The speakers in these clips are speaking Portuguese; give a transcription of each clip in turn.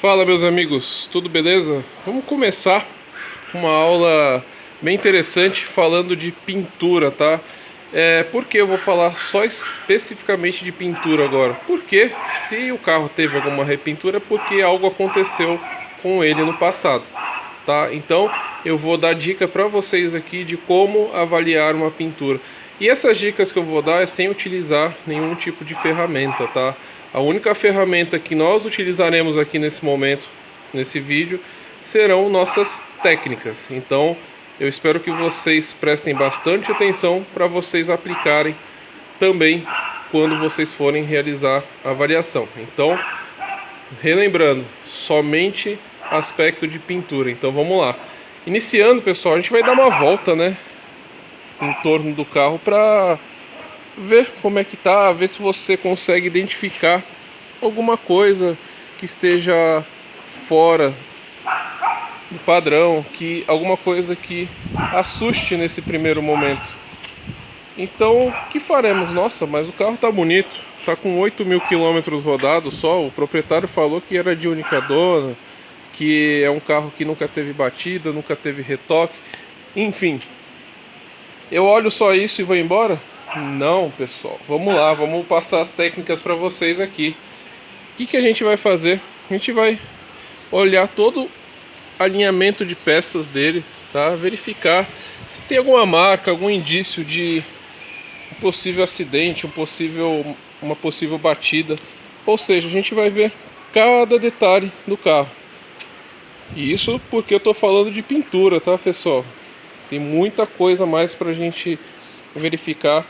Fala, meus amigos, tudo beleza? Vamos começar uma aula bem interessante falando de pintura, tá? Por que eu vou falar só especificamente de pintura agora? Porque se o carro teve alguma repintura, é porque algo aconteceu com ele no passado, tá? Então eu vou dar dica para vocês aqui de como avaliar uma pintura. E essas dicas que eu vou dar é sem utilizar nenhum tipo de ferramenta, tá? A única ferramenta que nós utilizaremos aqui nesse momento, nesse vídeo, serão nossas técnicas. Então eu espero que vocês prestem bastante atenção para vocês aplicarem também quando vocês forem realizar a avaliação. Então, relembrando, somente aspecto de pintura. Então vamos lá. Iniciando, pessoal, a gente vai dar uma volta, né, em torno do carro para ver como é que tá, ver se você consegue identificar alguma coisa que esteja fora do padrão, que alguma coisa que assuste nesse primeiro momento. Então, o que faremos? Nossa, mas o carro tá bonito, tá com 8.000 quilômetros rodados só. O proprietário falou que era de única dona, que é um carro que nunca teve batida, nunca teve retoque, enfim. Eu olho só isso e vou embora? Não, pessoal. Vamos lá, vamos passar as técnicas para vocês aqui. O que a gente vai fazer? A gente vai olhar todo o alinhamento de peças dele, tá? Verificar se tem alguma marca, algum indício de um possível acidente, uma possível batida. Ou seja, a gente vai ver cada detalhe do carro. E isso porque eu estou falando de pintura, tá, pessoal? Tem muita coisa mais para a gente verificar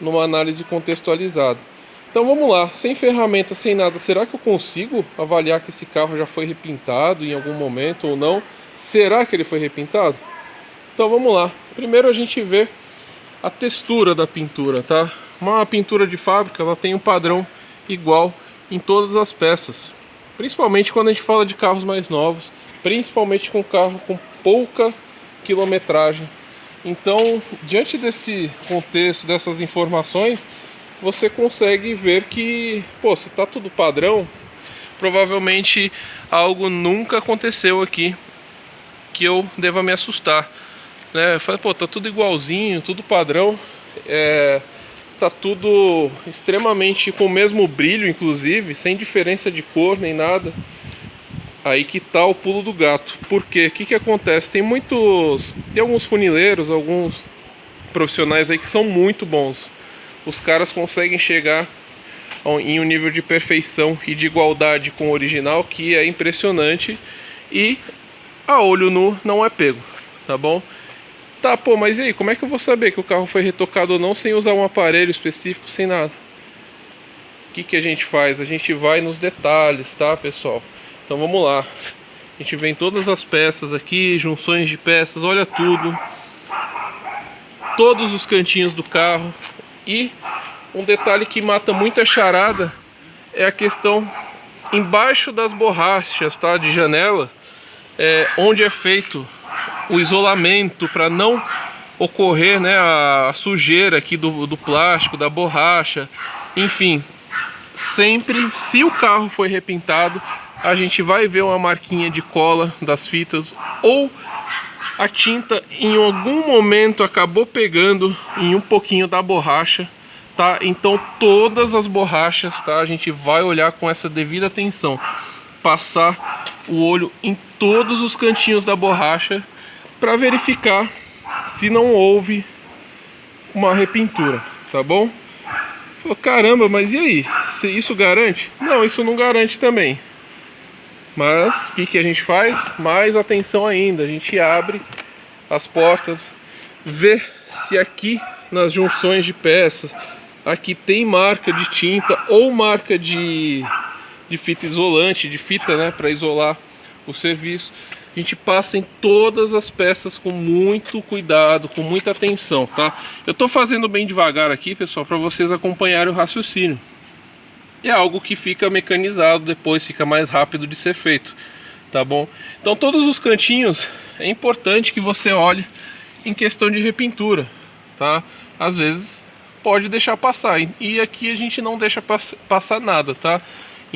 numa análise contextualizada. Então vamos lá, sem ferramenta, sem nada, será que eu consigo avaliar que esse carro já foi repintado em algum momento ou não? Será que ele foi repintado? Então vamos lá. Primeiro a gente vê a textura da pintura, tá? Uma pintura de fábrica, ela tem um padrão igual em todas as peças. Principalmente quando a gente fala de carros mais novos, principalmente com carro com pouca quilometragem. Então, diante desse contexto, dessas informações, você consegue ver que, pô, se tá tudo padrão, provavelmente algo nunca aconteceu aqui que eu deva me assustar, né? Eu falei, pô, tá tudo igualzinho, tudo padrão, tá tudo extremamente com o mesmo brilho, inclusive, sem diferença de cor nem nada. Aí que tá o pulo do gato. Por quê? O que acontece? Tem alguns funileiros, alguns profissionais aí que são muito bons. Os caras conseguem chegar em um nível de perfeição e de igualdade com o original que é impressionante e a olho nu não é pego, tá bom? Tá, pô, mas e aí, como é que eu vou saber que o carro foi retocado ou não sem usar um aparelho específico, sem nada? O que a gente faz? A gente vai nos detalhes, tá, pessoal? Então vamos lá. A gente vê em todas as peças aqui, junções de peças, olha tudo. Todos os cantinhos do carro. E um detalhe que mata muita charada é a questão embaixo das borrachas, tá, de janela, onde é feito o isolamento para não ocorrer, né, a sujeira aqui do plástico, da borracha. Enfim, sempre, se o carro foi repintado, a gente vai ver uma marquinha de cola das fitas ou a tinta em algum momento acabou pegando em um pouquinho da borracha, tá? Então todas as borrachas, tá? A gente vai olhar com essa devida atenção, passar o olho em todos os cantinhos da borracha para verificar se não houve uma repintura, tá bom? Falou, caramba, mas e aí? Isso garante? Não, isso não garante também. Mas o que a gente faz? Mais atenção ainda, a gente abre as portas, vê se aqui nas junções de peças, aqui tem marca de tinta ou marca de fita isolante, de fita, né, para isolar o serviço. A gente passa em todas as peças com muito cuidado, com muita atenção, tá? Eu tô fazendo bem devagar aqui, pessoal, para vocês acompanharem o raciocínio. É algo que fica mecanizado, depois fica mais rápido de ser feito, tá bom? Então todos os cantinhos é importante que você olhe em questão de repintura, tá? Às vezes pode deixar passar, e aqui a gente não deixa passar nada, tá?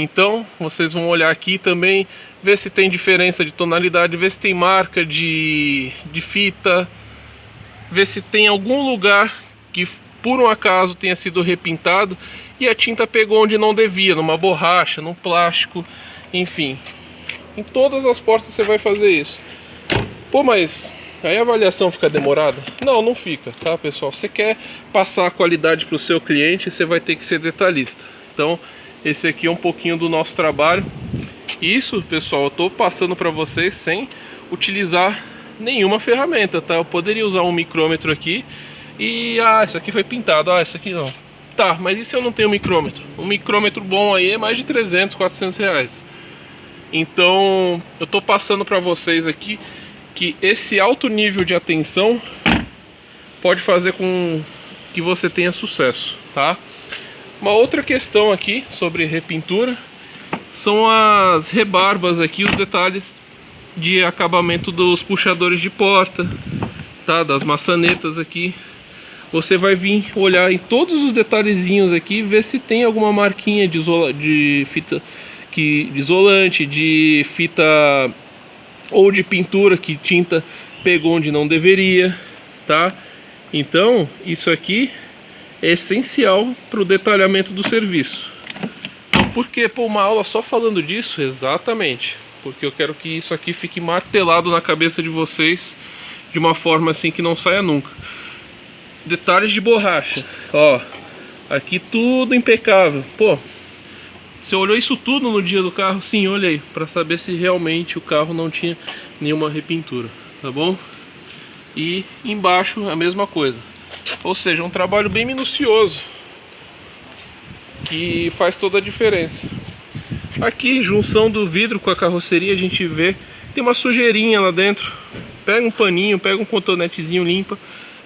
Então vocês vão olhar aqui também, ver se tem diferença de tonalidade, ver se tem marca de fita, ver se tem algum lugar que por um acaso tenha sido repintado e a tinta pegou onde não devia, numa borracha, num plástico, enfim. Em todas as portas você vai fazer isso. Pô, mas aí a avaliação fica demorada? Não, não fica, tá, pessoal? Você quer passar a qualidade para o seu cliente, você vai ter que ser detalhista. Então, esse aqui é um pouquinho do nosso trabalho. Isso, pessoal, eu tô passando para vocês sem utilizar nenhuma ferramenta, tá? Eu poderia usar um micrômetro aqui e... isso aqui foi pintado, isso aqui não. Tá, mas e se eu não tenho micrômetro? Um micrômetro bom aí é mais de 300, 400 reais. Então, eu tô passando para vocês aqui que esse alto nível de atenção pode fazer com que você tenha sucesso, tá? Uma outra questão aqui sobre repintura são as rebarbas aqui, os detalhes de acabamento dos puxadores de porta, tá? Das maçanetas aqui. Você vai vir olhar em todos os detalhezinhos aqui e ver se tem alguma marquinha de fita de isolante, de fita ou de pintura que tinta pegou onde não deveria, tá? Então isso aqui é essencial para o detalhamento do serviço. Então, por que pôr uma aula só falando disso? Exatamente, porque eu quero que isso aqui fique martelado na cabeça de vocês de uma forma assim que não saia nunca. Detalhes de borracha, ó, aqui tudo impecável. Pô, você olhou isso tudo no dia do carro? Sim, olhei, para saber se realmente o carro não tinha nenhuma repintura, tá bom? E embaixo a mesma coisa. Ou seja, um trabalho bem minucioso que faz toda a diferença. Aqui, junção do vidro com a carroceria, a gente vê tem uma sujeirinha lá dentro. Pega um paninho, pega um cotonetezinho, limpa,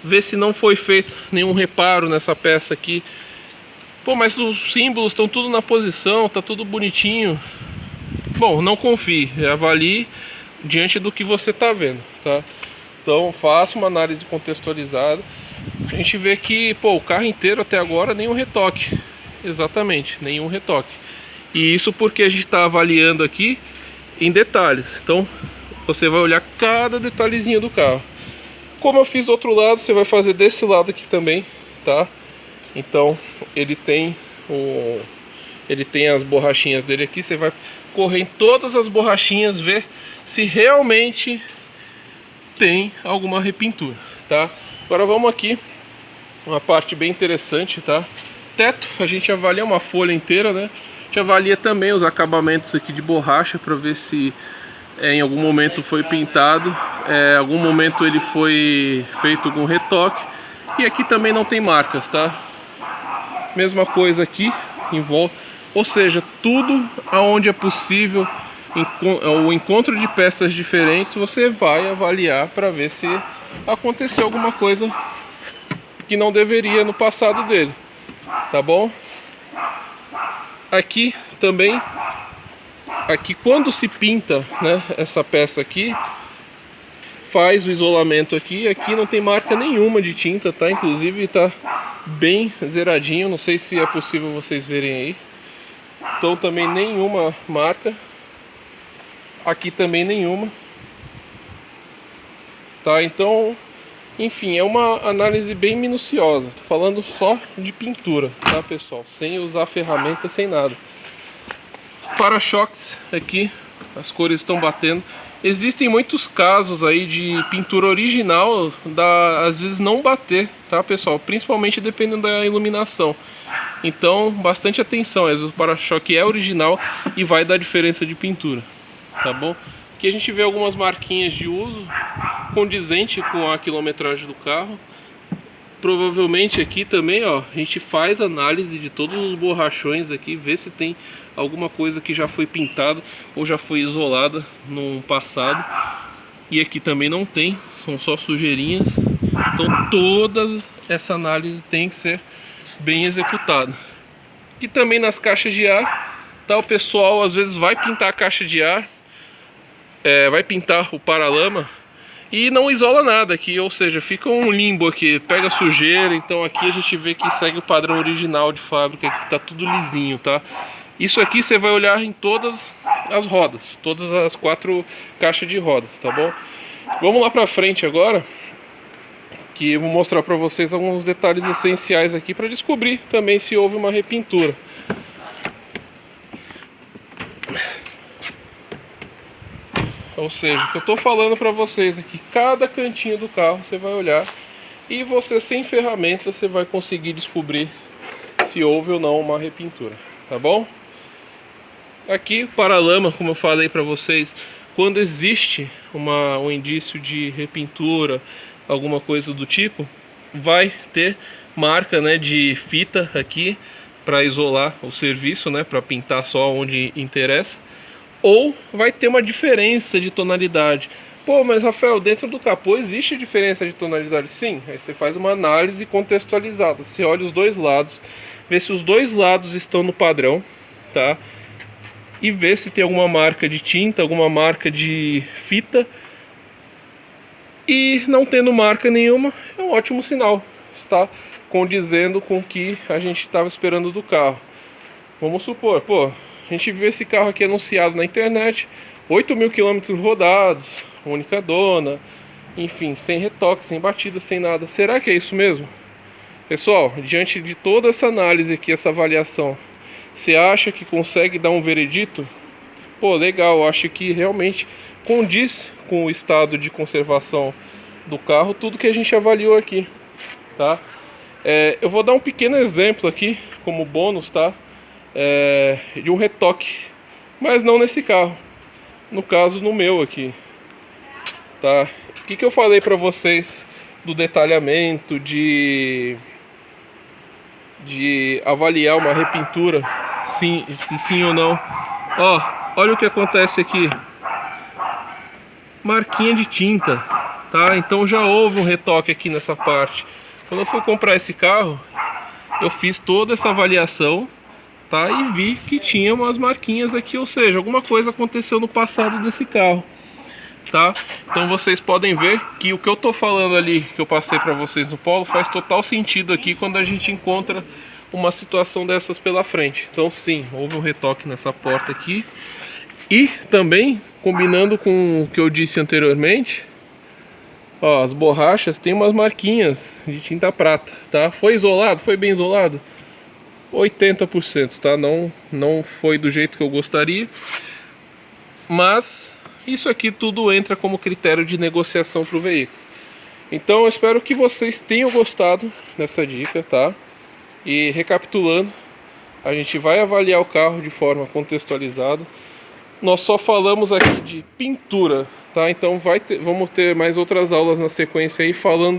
vê se não foi feito nenhum reparo nessa peça aqui. Pô, mas os símbolos estão tudo na posição, tá tudo bonitinho. Bom, não confie, avalie diante do que você tá vendo, tá? Então faça uma análise contextualizada. A gente vê que, pô, o carro inteiro até agora nenhum retoque. Exatamente, nenhum retoque. E isso porque a gente está avaliando aqui em detalhes. Então você vai olhar cada detalhezinho do carro. Como eu fiz do outro lado, você vai fazer desse lado aqui também, tá? Então ele tem as borrachinhas dele aqui. Você vai correr em todas as borrachinhas, ver se realmente tem alguma repintura, tá? Agora vamos aqui, uma parte bem interessante, tá? Teto, a gente avalia uma folha inteira, né? A gente avalia também os acabamentos aqui de borracha para ver se em algum momento foi pintado, em algum momento ele foi feito algum retoque. E aqui também não tem marcas, tá? Mesma coisa aqui em volta, ou seja, tudo aonde é possível o encontro de peças diferentes, você vai avaliar para ver se aconteceu alguma coisa que não deveria no passado dele, tá bom? Aqui também, aqui quando se pinta, né, essa peça aqui, faz o isolamento aqui. Aqui não tem marca nenhuma de tinta, tá? Inclusive tá bem zeradinho, não sei se é possível vocês verem aí. Então também nenhuma marca. Aqui também nenhuma, tá? Então, enfim, é uma análise bem minuciosa. Tô falando só de pintura, tá, pessoal? Sem usar ferramenta, sem nada. Para-choques aqui, as cores estão batendo. Existem muitos casos aí de pintura original às vezes não bater, tá, pessoal? Principalmente dependendo da iluminação. Então, bastante atenção. Às vezes o para-choque é original e vai dar diferença de pintura, tá bom? Aqui a gente vê algumas marquinhas de uso condizente com a quilometragem do carro. Provavelmente aqui também, ó, a gente faz análise de todos os borrachões aqui, vê se tem alguma coisa que já foi pintada ou já foi isolada no passado. E aqui também não tem, são só sujeirinhas. Então toda essa análise tem que ser bem executada. E também nas caixas de ar, tá? O pessoal às vezes vai pintar a caixa de ar, vai pintar o paralama e não isola nada aqui, ou seja, fica um limbo aqui, pega sujeira. Então aqui a gente vê que segue o padrão original de fábrica, que tá tudo lisinho, tá? Isso aqui você vai olhar em todas as rodas, todas as 4 caixas de rodas, tá bom? Vamos lá pra frente agora, que eu vou mostrar pra vocês alguns detalhes essenciais aqui para descobrir também se houve uma repintura. Ou seja, o que eu tô falando pra vocês aqui, cada cantinho do carro você vai olhar e você, sem ferramenta, você vai conseguir descobrir se houve ou não uma repintura, tá bom? Aqui, paralama, como eu falei para vocês, quando existe um indício de repintura, alguma coisa do tipo, vai ter marca, né, de fita aqui para isolar o serviço, né, para pintar só onde interessa, ou vai ter uma diferença de tonalidade. Pô, mas Rafael, dentro do capô existe diferença de tonalidade? Sim, aí você faz uma análise contextualizada, você olha os dois lados, vê se os dois lados estão no padrão, tá? E ver se tem alguma marca de tinta, alguma marca de fita. E não tendo marca nenhuma, é um ótimo sinal. Está condizendo com o que a gente estava esperando do carro. Vamos supor, pô, a gente viu esse carro aqui anunciado na internet, 8.000 quilômetros rodados, única dona, enfim, sem retoque, sem batida, sem nada. Será que é isso mesmo? Pessoal, diante de toda essa análise aqui, essa avaliação, você acha que consegue dar um veredito? Pô, legal, acho que realmente condiz com o estado de conservação do carro, tudo que a gente avaliou aqui, tá? Eu vou dar um pequeno exemplo aqui, como bônus, tá? De um retoque, mas não nesse carro, no caso no meu aqui, tá? O que eu falei pra vocês do detalhamento, de avaliar uma repintura, se sim ou não. Ó, olha o que acontece aqui, marquinha de tinta, tá? Então já houve um retoque aqui nessa parte. Quando eu fui comprar esse carro, eu fiz toda essa avaliação, tá? E vi que tinha umas marquinhas aqui, ou seja, alguma coisa aconteceu no passado desse carro, tá? Então vocês podem ver que o que eu tô falando ali, que eu passei para vocês no Polo, faz total sentido aqui quando a gente encontra uma situação dessas pela frente. Então sim, houve um retoque nessa porta aqui. E também, combinando com o que eu disse anteriormente, ó, as borrachas tem umas marquinhas de tinta prata, tá? Foi isolado? Foi bem isolado? 80%, tá? Não foi do jeito que eu gostaria, mas isso aqui tudo entra como critério de negociação para o veículo. Então eu espero que vocês tenham gostado dessa dica, tá? E recapitulando, a gente vai avaliar o carro de forma contextualizada. Nós só falamos aqui de pintura, tá? Então vamos ter mais outras aulas na sequência aí falando